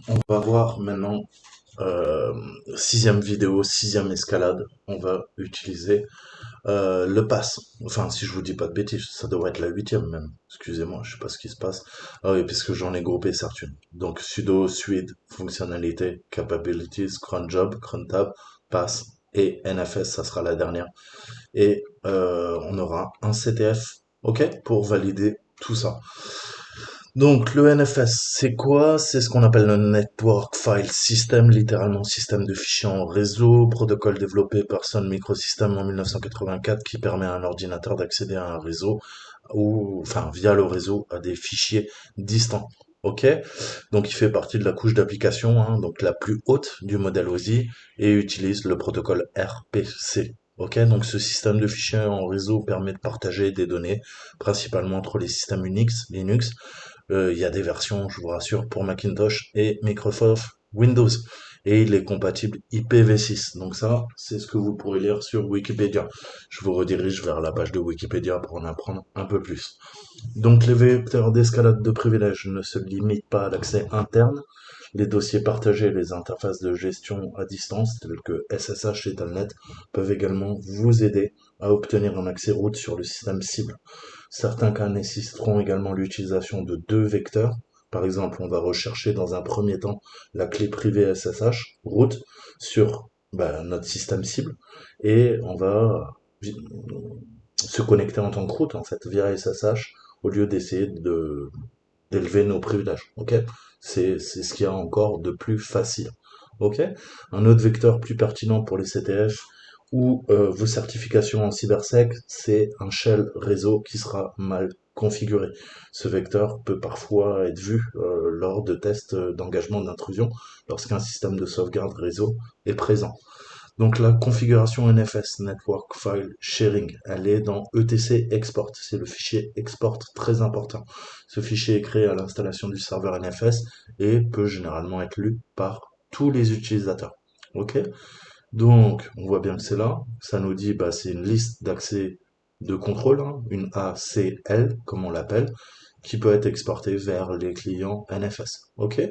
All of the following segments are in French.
On va voir maintenant euh, sixième vidéo, sixième escalade. On va utiliser le pass. Enfin, si je vous dis pas de bêtises, ça devrait être la huitième même. Excusez-moi, je sais pas ce qui se passe. Ah oui, puisque j'en ai groupé certaines. Donc sudo, suite, fonctionnalité, capabilities, cron job, cron tab, pass et NFS, ça sera la dernière. Et on aura un CTF, ok, pour valider tout ça. Donc le NFS, c'est quoi? C'est ce qu'on appelle le Network File System, littéralement système de fichiers en réseau, protocole développé par Sun Microsystems en 1984 qui permet à un ordinateur d'accéder à un réseau ou enfin via le réseau à des fichiers distants. Ok? Donc il fait partie de la couche d'application, hein, donc la plus haute du modèle OSI et utilise le protocole RPC. Ok, donc ce système de fichiers en réseau permet de partager des données, principalement entre les systèmes Unix, Linux. Il y a des versions, je vous rassure, pour Macintosh et Microsoft Windows. Et il est compatible IPv6. Donc ça, c'est ce que vous pourrez lire sur Wikipédia. Je vous redirige vers la page de Wikipédia pour en apprendre un peu plus. Donc les vecteurs d'escalade de privilèges ne se limitent pas à l'accès interne. Les dossiers partagés et les interfaces de gestion à distance, tels que SSH et Telnet, peuvent également vous aider à obtenir un accès route sur le système cible. Certains cas nécessiteront également l'utilisation de deux vecteurs. Par exemple, on va rechercher dans un premier temps la clé privée SSH, route, sur notre système cible, et on va se connecter en tant que route, en fait, via SSH, au lieu d'essayer d'élever nos privilèges. Ok? C'est ce qu'il y a encore de plus facile. Ok? Un autre vecteur plus pertinent pour les CTF ou vos certifications en cybersec, c'est un shell réseau qui sera mal configuré. Ce vecteur peut parfois être vu lors de tests d'engagement d'intrusion lorsqu'un système de sauvegarde réseau est présent. Donc la configuration NFS, Network File Sharing, elle est dans ETC Export. C'est le fichier export très important. Ce fichier est créé à l'installation du serveur NFS et peut généralement être lu par tous les utilisateurs. Ok? Donc, on voit bien que c'est là. Ça nous dit, bah, c'est une liste d'accès de contrôle, hein, une ACL, comme on l'appelle, qui peut être exportée vers les clients NFS. Ok?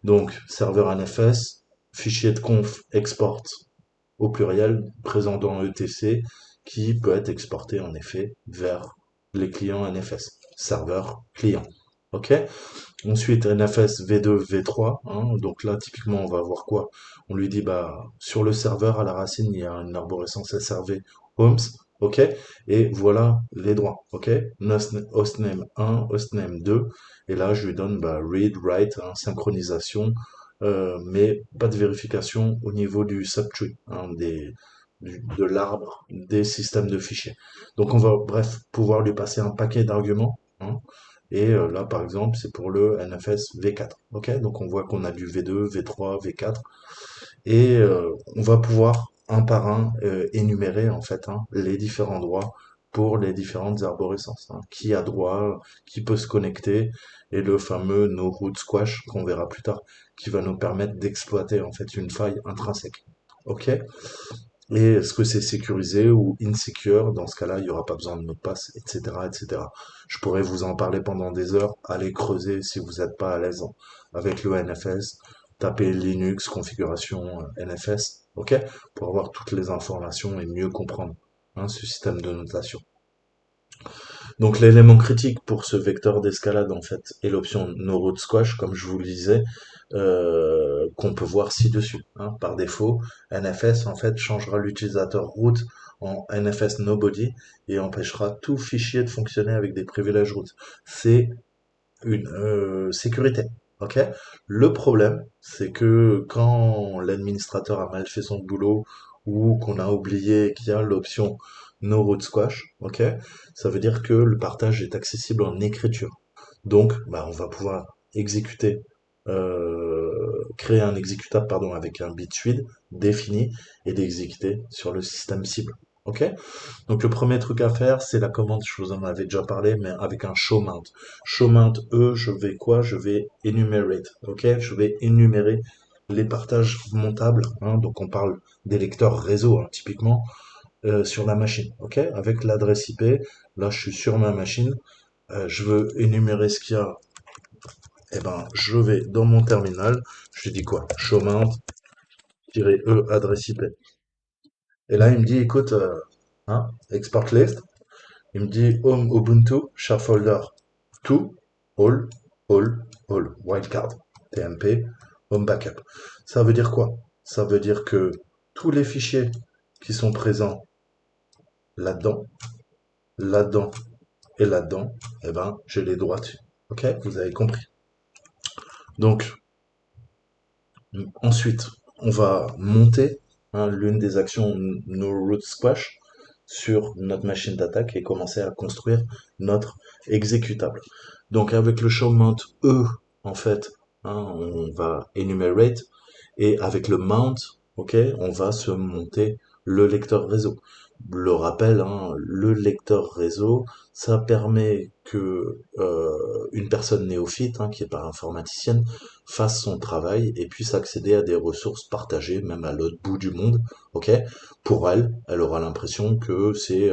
Donc, serveur NFS, fichier de conf export au pluriel présent dans ETC qui peut être exporté en effet vers les clients NFS, serveur client. Ok. Ensuite NFS V2, V3. Hein, donc là typiquement on va voir quoi? On lui dit bah sur le serveur à la racine il y a une arborescence SRV homes. Ok. Et voilà les droits. Ok. Hostname 1, hostname 2. Et là je lui donne bah, read, write, hein, synchronisation mais pas de vérification au niveau du subtree, hein, de l'arbre des systèmes de fichiers. Donc on va, bref, pouvoir lui passer un paquet d'arguments, hein, et là, par exemple, c'est pour le NFS V4. Ok, donc on voit qu'on a du V2, V3, V4, et on va pouvoir un par un énumérer en fait hein, les différents droits pour les différentes arborescences. Hein. Qui a droit, qui peut se connecter, et le fameux no root squash qu'on verra plus tard, qui va nous permettre d'exploiter en fait une faille intrinsèque. Ok? Et est-ce que c'est sécurisé ou insecure? Dans ce cas-là, il n'y aura pas besoin de mot de passe, etc., etc. Je pourrais vous en parler pendant des heures. Allez creuser si vous n'êtes pas à l'aise avec le NFS. Tapez Linux, configuration NFS, ok? Pour avoir toutes les informations et mieux comprendre hein, ce système de notation. Donc l'élément critique pour ce vecteur d'escalade en fait est l'option no root squash, comme je vous le disais, qu'on peut voir ci-dessus. Hein. Par défaut, NFS en fait changera l'utilisateur root en NFS nobody et empêchera tout fichier de fonctionner avec des privilèges root. C'est une sécurité. Ok. Le problème, c'est que quand l'administrateur a mal fait son boulot ou qu'on a oublié qu'il y a l'option no root squash, ok, ça veut dire que le partage est accessible en écriture. Donc, bah, on va pouvoir exécuter, créer un exécutable, pardon, avec un bit suite défini et d'exécuter sur le système cible. Ok? Donc le premier truc à faire, c'est la commande, je vous en avais déjà parlé, mais avec un show mount. Show mount E, je vais quoi? Je vais enumerate, ok? Je vais énumérer les partages montables, hein, donc on parle des lecteurs réseau, hein, typiquement, sur la machine, ok? Avec l'adresse IP, là je suis sur ma machine, je veux énumérer ce qu'il y a eh ben, je vais dans mon terminal, je lui dis quoi? Show mount-e adresse IP. Et là, il me dit, écoute, export list. Il me dit home Ubuntu, share folder, to, all, all, all, wildcard, TMP, home backup. Ça veut dire quoi? Ça veut dire que tous les fichiers qui sont présents là-dedans, là-dedans et là-dedans, eh ben, j'ai les droits dessus. Ok? Vous avez compris. Donc, ensuite, on va monter l'une des actions No Root Squash sur notre machine d'attaque et commencer à construire notre exécutable. Donc avec le show mount E, en fait, on va enumerate et avec le mount, ok, on va se monter le lecteur réseau. Le rappel, le lecteur réseau, ça permet que une personne néophyte, qui est pas informaticienne, fasse son travail et puisse accéder à des ressources partagées, même à l'autre bout du monde, ok? Pour elle, elle aura l'impression que c'est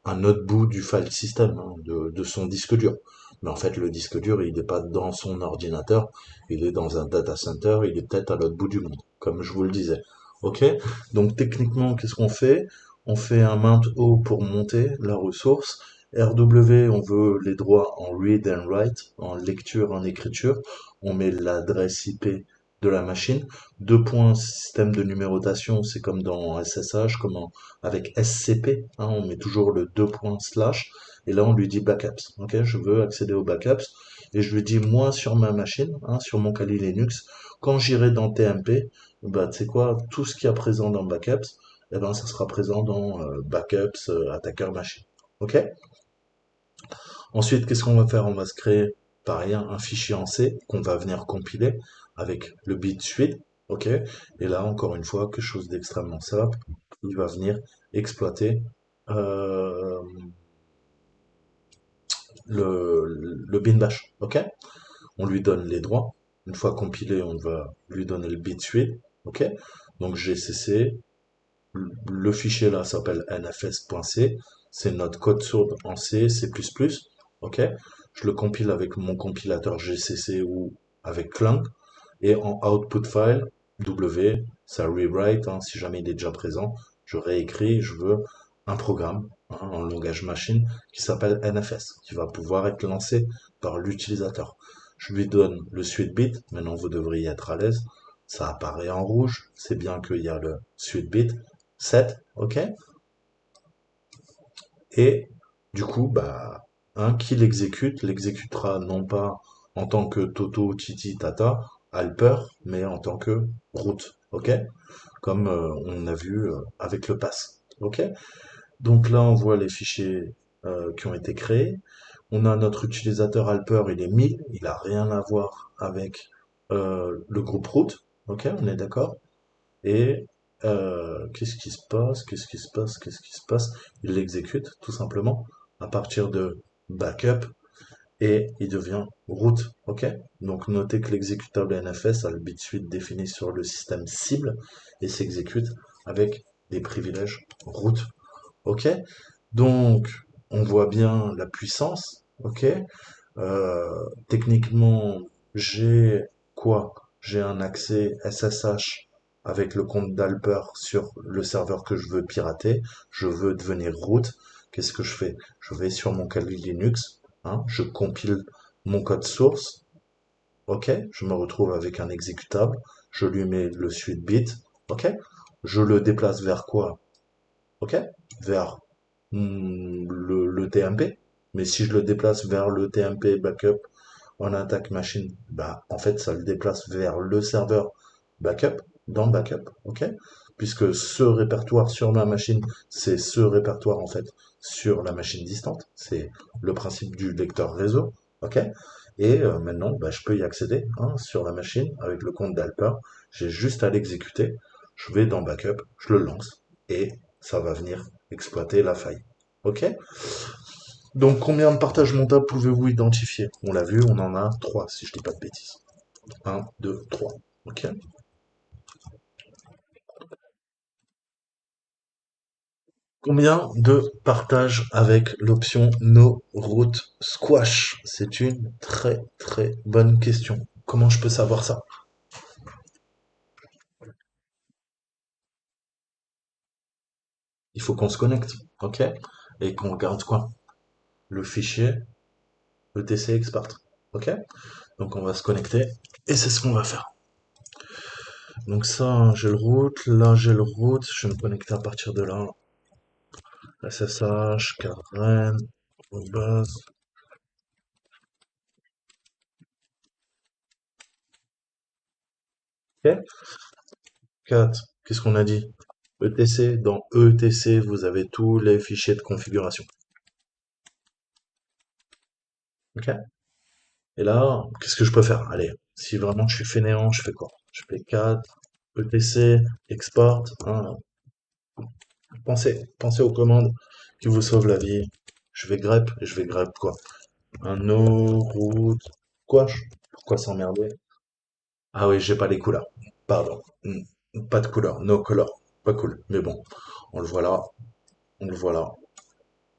un autre bout du file system, de son disque dur. Mais en fait, le disque dur, il n'est pas dans son ordinateur, il est dans un data center, il est peut-être à l'autre bout du monde, comme je vous le disais. Ok? Donc techniquement, qu'est-ce qu'on fait? On fait un mount O pour monter la ressource. RW, on veut les droits en read and write, en lecture, en écriture. On met l'adresse IP de la machine. Deux points, système de numérotation, c'est comme dans SSH, comme avec SCP, on met toujours le deux points slash, et là on lui dit backups. Ok, je veux accéder aux backups, et je lui dis moi sur ma machine, sur mon Kali Linux, quand j'irai dans TMP, bah tu sais quoi, tout ce qui est présent dans backups, eh ben ça sera présent dans backups attacker machine. Ok. Ensuite, qu'est-ce qu'on va faire? On va se créer, pareil, un fichier en C qu'on va venir compiler avec le bit suite, ok? Et là, encore une fois, quelque chose d'extrêmement simple, il va venir exploiter euh, le bin bash, ok? On lui donne les droits. Une fois compilé, on va lui donner le bit suite, ok? Donc GCC, le fichier là s'appelle nfs.c, c'est notre code source en C, C++, ok? Je le compile avec mon compilateur GCC ou avec Clang, et en output file, W, ça rewrite, si jamais il est déjà présent, je réécris, je veux un programme en langage machine qui s'appelle NFS, qui va pouvoir être lancé par l'utilisateur. Je lui donne le suite bit, maintenant vous devriez être à l'aise, ça apparaît en rouge, c'est bien qu'il y a le suite bit, 7, ok? Et du coup, bah, qui l'exécutera non pas en tant que Toto, Titi, Tata, Alper, mais en tant que route, ok? Comme on a vu avec le pass, ok? Donc là, on voit les fichiers qui ont été créés. On a notre utilisateur Alper, il est 1000, il a rien à voir avec le groupe route, ok? On est d'accord? Et qu'est-ce qui se passe? Qu'est-ce qui se passe? Qu'est-ce qui se passe? Il l'exécute tout simplement à partir de backup et il devient root. Ok? Donc notez que l'exécutable NFS a le bit suite défini sur le système cible et s'exécute avec des privilèges root. Ok? Donc on voit bien la puissance. Ok? Techniquement, j'ai quoi? J'ai un accès SSH avec le compte d'Alper sur le serveur que je veux pirater. Je veux devenir root. Qu'est-ce que je fais? Je vais sur mon Kali Linux, je compile mon code source. Ok, je me retrouve avec un exécutable. Je lui mets le suite bit. Ok, je le déplace vers quoi? Ok, vers le TMP. Mais si je le déplace vers le TMP backup en attaque machine, bah, en fait, ça le déplace vers le serveur backup, dans backup, ok? Puisque ce répertoire sur ma machine, c'est ce répertoire, en fait, sur la machine distante. C'est le principe du lecteur réseau, ok? Et maintenant, bah, je peux y accéder, sur la machine avec le compte d'Alper. J'ai juste à l'exécuter. Je vais dans backup, je le lance et ça va venir exploiter la faille. Ok? Donc, combien de partages montables pouvez-vous identifier? On l'a vu, on en a 3, si je dis pas de bêtises. Un, 2, 3. Ok? Combien de partages avec l'option No Route Squash? C'est une très très bonne question. Comment je peux savoir ça? Il faut qu'on se connecte, ok? Et qu'on regarde quoi? Le fichier ETC export, ok? Donc on va se connecter et c'est ce qu'on va faire. Donc ça, j'ai le route, là j'ai le route, je vais me connecter à partir de là. SSH, Karen, base, ok? 4, qu'est-ce qu'on a dit? ETC, dans ETC, vous avez tous les fichiers de configuration. Ok? Et là, qu'est-ce que je peux faire? Allez, si vraiment je suis fainéant, je fais quoi? Je fais 4, ETC, export, hein. Pensez aux commandes qui vous sauvent la vie. Je vais grep, et je vais grep quoi? Un no, root, quoi? Pourquoi s'emmerder? Ah oui, j'ai pas les couleurs. Pardon. Pas de couleur, no color. Pas cool. Mais bon, on le voit là, on le voit là.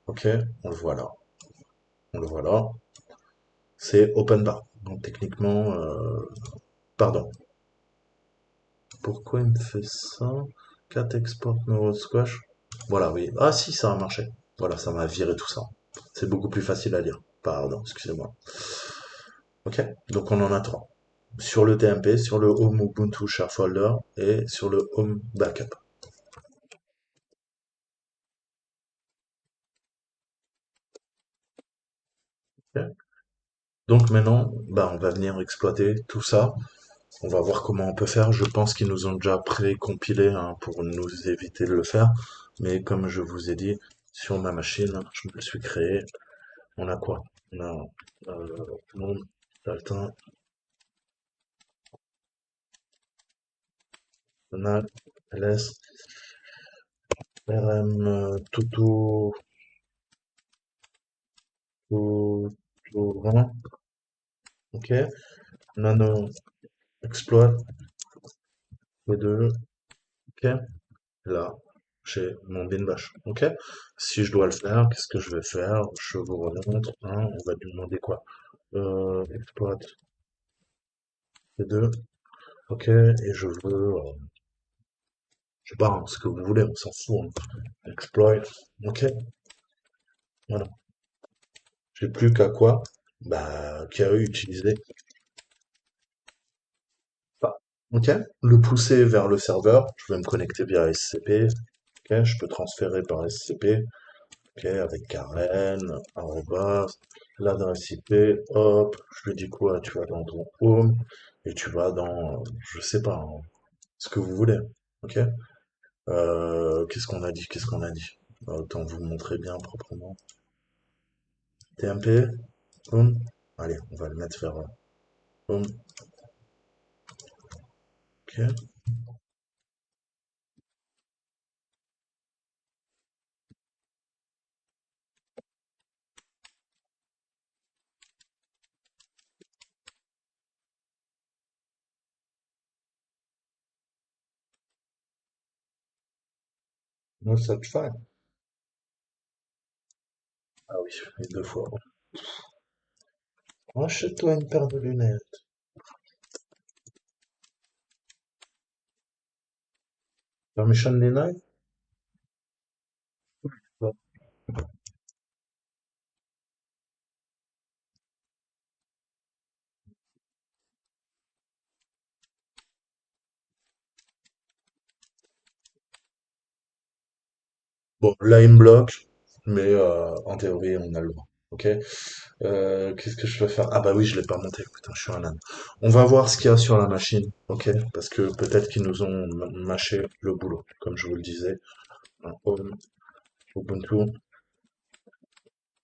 Ok, on le voit là, on le voit là. C'est open bar. Donc techniquement, pardon. Pourquoi il me fait ça? Cat export no squash. Voilà, oui. Ah si, ça a marché. Voilà, ça m'a viré tout ça. C'est beaucoup plus facile à lire. Pardon, excusez-moi. Ok, donc on en a trois. Sur le TMP, sur le Home Ubuntu Share Folder et sur le Home Backup. Ok. Donc maintenant, bah, on va venir exploiter tout ça. On va voir comment on peut faire. Je pense qu'ils nous ont déjà pré-compilé hein, pour nous éviter de le faire. Mais comme je vous ai dit, sur ma machine, je me le suis créé. On a quoi? On a monde, Dalton, Donald, LS, RM, Toto, Toto, ok. Nano, Exploit, V2, ok. Là, j'ai mon bin bash, ok. Si je dois le faire, qu'est-ce que je vais faire? Je vous remontre, hein, on va lui demander quoi? Exploit V2, ok. Et je veux, je sais pas, hein, ce que vous voulez, on s'en fout, hein. Exploit, ok. Voilà. J'ai plus qu'à quoi? Bah, qu'à utiliser ça. Ok. Le pousser vers le serveur. Je vais me connecter via SCP. Ok. Je peux transférer par SCP. Ok. Avec Karen, arrobas, l'adresse IP. Hop. Je lui dis quoi? Tu vas dans ton home et tu vas dans, je sais pas, hein, ce que vous voulez. Ok. Qu'est-ce qu'on a dit? Qu'est-ce qu'on a dit? Autant vous montrer bien proprement. TMP. Home. Allez, on va le mettre vers home. Ok. No such fine. Ah oui, et deux fois. Achète-toi une paire de lunettes. Permission denied? Bon, bon, là, il me bloque, mais en théorie, on a le droit. Ok? Qu'est-ce que je peux faire? Ah bah oui, je l'ai pas monté. Putain, je suis un âne. On va voir ce qu'il y a sur la machine. Ok? Parce que peut-être qu'ils nous ont mâché le boulot, comme je vous le disais. Un home, Ubuntu.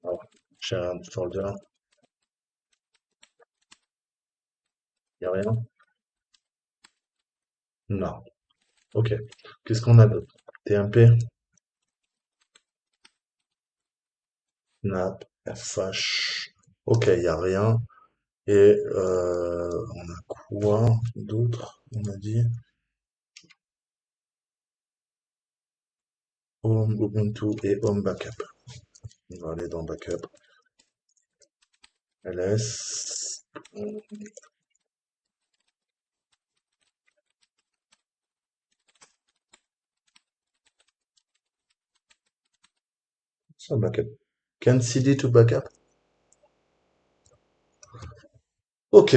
Alors, j'ai un folder. Y a rien? Non. Ok. Qu'est-ce qu'on a d'autre? TMP, NAP, FH. Ok, y a rien. Et on a quoi d'autre? On a dit. Home, Ubuntu et Home Backup. On va aller dans Backup. ls. Ça, Backup. Can CD to Backup. Ok.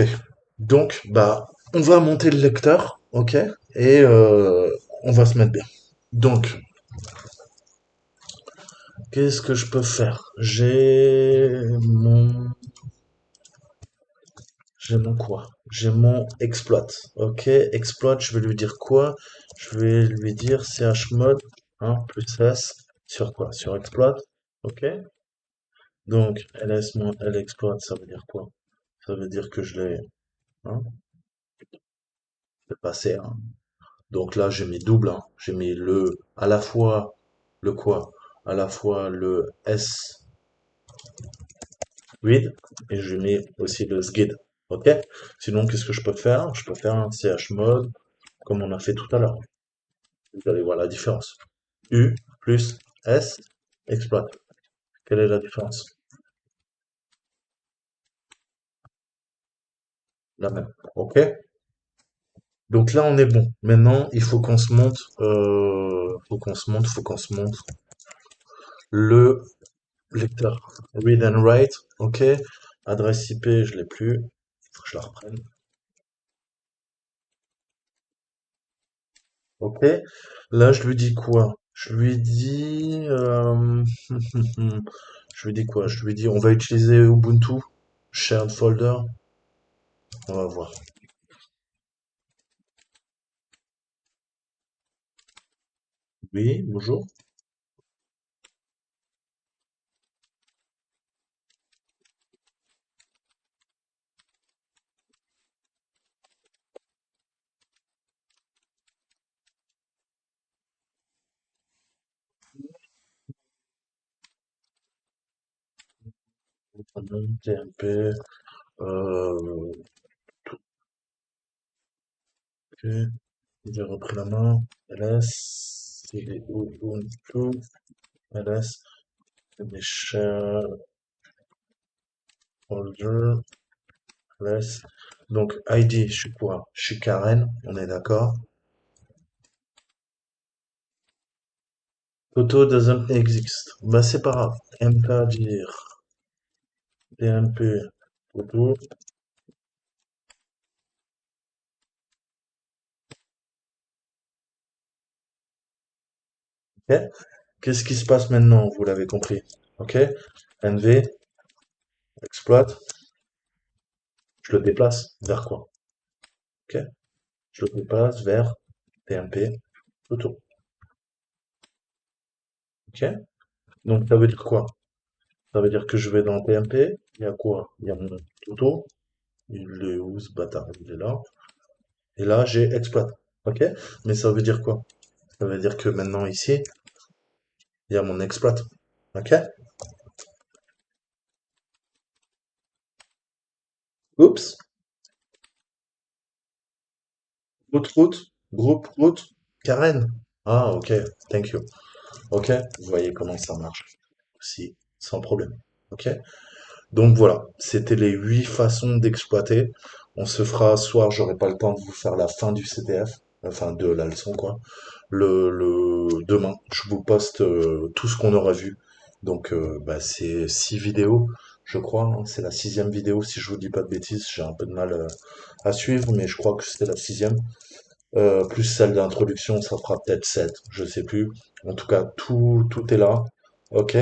Donc, bah, on va monter le lecteur, ok, et on va se mettre bien. Donc, qu'est-ce que je peux faire? J'ai mon quoi? J'ai mon exploit. Ok, exploit, je vais lui dire quoi? Je vais lui dire chmod, hein, plus s, sur quoi? Sur exploit. Ok. Donc, ls-l-exploit, ça veut dire quoi? Ça veut dire que je l'ai, hein, fait passer, hein. Donc là, j'ai mis double, hein. J'ai mis à la fois, le quoi? À la fois le s read et je mets aussi le sgid. Ok? Sinon, qu'est-ce que je peux faire? Je peux faire un chmod comme on a fait tout à l'heure. Vous allez voir la différence. U plus S exploit. Quelle est la différence? La même. Ok? Donc là, on est bon. Maintenant, il faut qu'on se monte, faut qu'on se monte le lecteur. Read and write. Ok? Adresse IP, je l'ai plus. Faut que je la reprenne. Ok? Là, je lui dis quoi? Je lui dis, je lui dis quoi? Je lui dis, on va utiliser Ubuntu, shared folder. On va voir. Oui, bonjour. TMP, ok, j'ai repris la main. LS, il est où, Ubuntu, LS, les share folder, LS. Donc, ID, je suis quoi? Je suis Karen, on est d'accord. Toto doesn't exist. Bah, c'est pas grave. mkdir, tmp, Toto, ok. Qu'est-ce qui se passe maintenant? Vous l'avez compris. Ok? NV, exploit, je le déplace vers quoi? Ok? Je le déplace vers tmp, Toto. Ok? Donc ça veut dire quoi? Ça veut dire que je vais dans PMP, il y a quoi? Il y a mon Toto, il est où ce bâtard? Il est là. Et là, j'ai exploit. Ok? Mais ça veut dire quoi? Ça veut dire que maintenant ici, il y a mon exploit. Ok? Oups. Groupe route, Karen. Ah, ok. Thank you. Ok? Vous voyez comment ça marche. Si, sans problème. Ok? Donc voilà, c'était les 8 façons d'exploiter. On se fera ce soir, j'aurai pas le temps de vous faire la fin du CTF, enfin de la leçon quoi. Demain, je vous poste tout ce qu'on aura vu. Donc bah, c'est 6 vidéos, je crois, hein. C'est la 6e vidéo, si je vous dis pas de bêtises. J'ai un peu de mal à suivre, mais je crois que c'était la 6e. Plus celle d'introduction, ça fera peut-être 7, je sais plus. En tout cas, tout est là. Ok?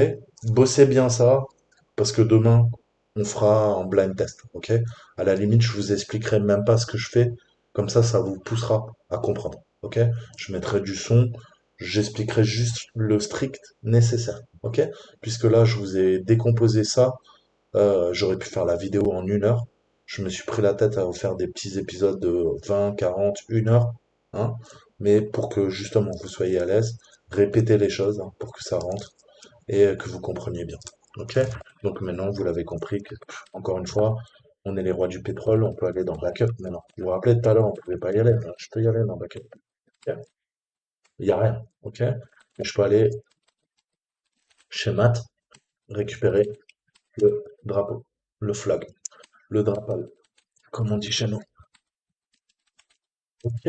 Bossez bien ça, parce que demain, on fera un blind test. Ok? À la limite, je vous expliquerai même pas ce que je fais. Comme ça vous poussera à comprendre. Ok? Je mettrai du son, j'expliquerai juste le strict nécessaire. Ok? Puisque là, je vous ai décomposé ça, j'aurais pu faire la vidéo en 1 heure. Je me suis pris la tête à faire des petits épisodes de 20, 40, 1 heure, hein. Mais pour que justement vous soyez à l'aise, répétez les choses, hein, pour que ça rentre et que vous compreniez bien. Ok? Donc maintenant, vous l'avez compris que, encore une fois, on est les rois du pétrole, on peut aller dans backup maintenant. Vous vous rappelez tout à l'heure, on pouvait pas y aller. Je peux y aller dans backup. Ok. Il y a rien. Ok? Mais je peux aller. Chez Matt, récupérez le drapeau, le flag, le drapal, comme on dit chez nous. Ok?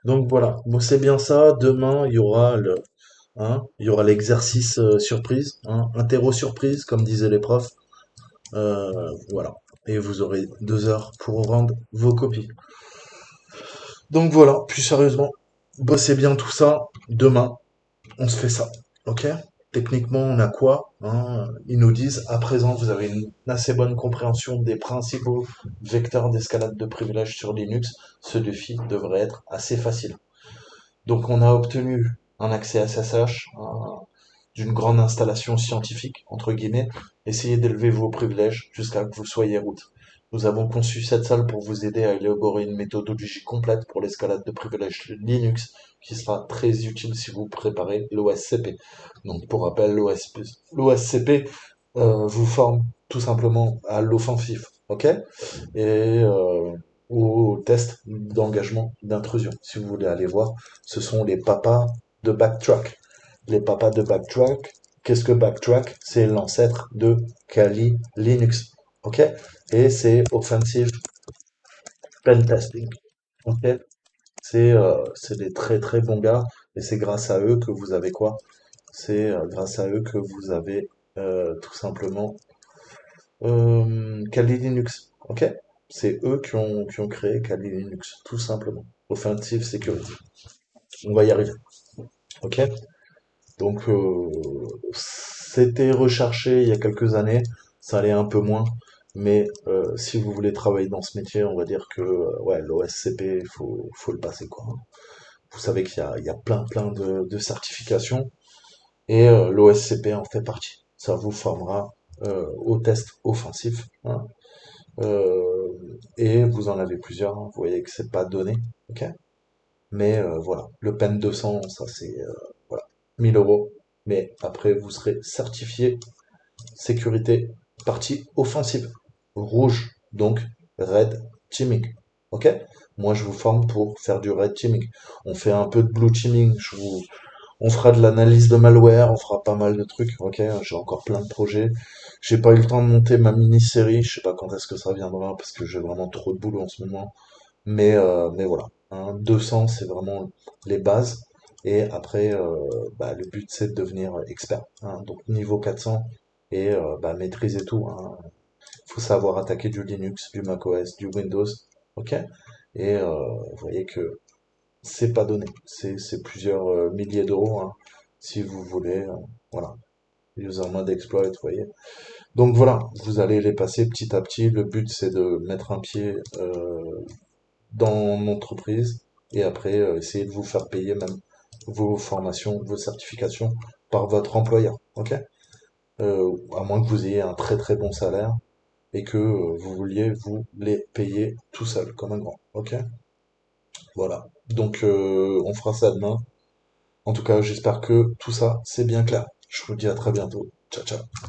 Donc voilà, bon, c'est bien ça. Demain, il y aura l'exercice surprise, hein, interro surprise, comme disaient les profs. Voilà. Et vous aurez 2 heures pour rendre vos copies. Donc voilà, plus sérieusement, bossez bien tout ça. Demain, on se fait ça. Ok? Techniquement, on a quoi? Hein, ils nous disent, à présent, vous avez une assez bonne compréhension des principaux vecteurs d'escalade de privilèges sur Linux. Ce défi devrait être assez facile. Donc, on a obtenu un accès SSH, d'une grande installation scientifique, entre guillemets. Essayez d'élever vos privilèges jusqu'à que vous soyez root. Nous avons conçu cette salle pour vous aider à élaborer une méthodologie complète pour l'escalade de privilèges Linux qui sera très utile si vous préparez l'OSCP. Donc pour rappel, l'OSCP vous forme tout simplement à l'offensif, ok? Et au test d'engagement d'intrusion. Si vous voulez aller voir, ce sont les papas de Backtrack. Les papas de Backtrack, qu'est-ce que Backtrack? C'est l'ancêtre de Kali Linux, ok? Et c'est Offensive Pen Testing, ok? C'est des très très bons gars et c'est grâce à eux que vous avez quoi? C'est grâce à eux que vous avez tout simplement Kali Linux, ok? C'est eux qui ont créé Kali Linux, tout simplement. Offensive Security. On va y arriver, ok? Donc, c'était recherché il y a quelques années, ça allait un peu moins, mais si vous voulez travailler dans ce métier, on va dire que ouais, l'OSCP, faut le passer, quoi. Vous savez qu'il y a plein de certifications, et l'OSCP en fait partie. Ça vous formera au test offensif, hein. Et vous en avez plusieurs, hein. Vous voyez que c'est pas donné, ok? Mais voilà, le PEN 200, ça c'est voilà, 1000 euros. Mais après, vous serez certifié sécurité partie offensive. Rouge, donc red teaming. Ok? Moi, je vous forme pour faire du red teaming. On fait un peu de blue teaming. On fera de l'analyse de malware, on fera pas mal de trucs. Ok? J'ai encore plein de projets. J'ai pas eu le temps de monter ma mini-série. Je sais pas quand est-ce que ça viendra parce que j'ai vraiment trop de boulot en ce moment. Mais voilà, hein, 200, c'est vraiment les bases. Et après, bah, le but, c'est de devenir expert, hein. Donc niveau 400 et bah, maîtriser tout, hein. Faut savoir attaquer du Linux, du macOS, du Windows, ok? Et vous voyez que c'est pas donné. C'est plusieurs milliers d'euros, hein, si vous voulez. Voilà, user mode exploit, vous voyez. Donc voilà, vous allez les passer petit à petit. Le but, c'est de mettre un pied dans l'entreprise et après essayer de vous faire payer même vos formations, vos certifications par votre employeur, ok? À moins que vous ayez un très très bon salaire et que vous vouliez vous les payer tout seul, comme un grand, ok? Voilà. Donc on fera ça demain. En tout cas, j'espère que tout ça c'est bien clair. Je vous dis à très bientôt. Ciao ciao.